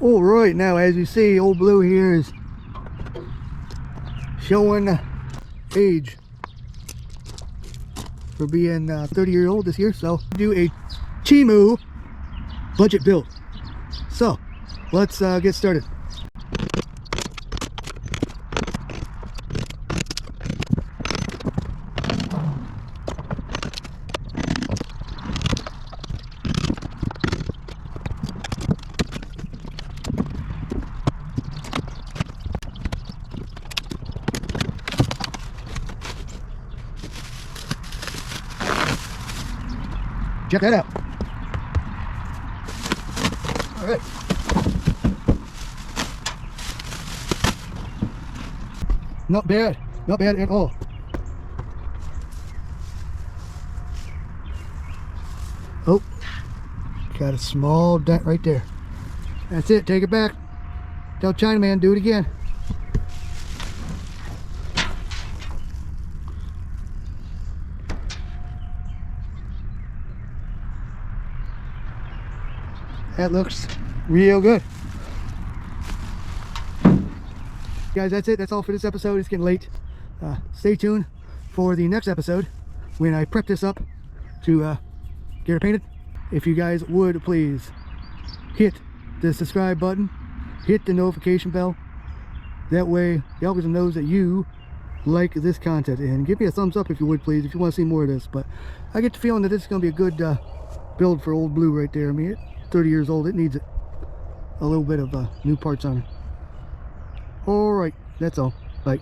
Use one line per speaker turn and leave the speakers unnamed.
All right, now as you see, Old Blue here is showing age for being 30-year-old this year. So do a Temu budget build. So let's get started. Check that out. All right. Not bad at all. Oh, got a small dent right there. That's it, take it back. Tell Chinaman, do it again. That looks real good. Guys, that's it. That's all for this episode. It's getting late. Stay tuned for the next episode when I prep this up to get it painted. If you guys would please hit the subscribe button, hit the notification bell. That way the algorithm knows that you like this content, and give me a thumbs up if you would please, if you want to see more of this. But I get the feeling that this is going to be a good build for Old Blue right there. I mean, 30 years old, it needs a little bit of new parts on it. All right, that's all. Bye.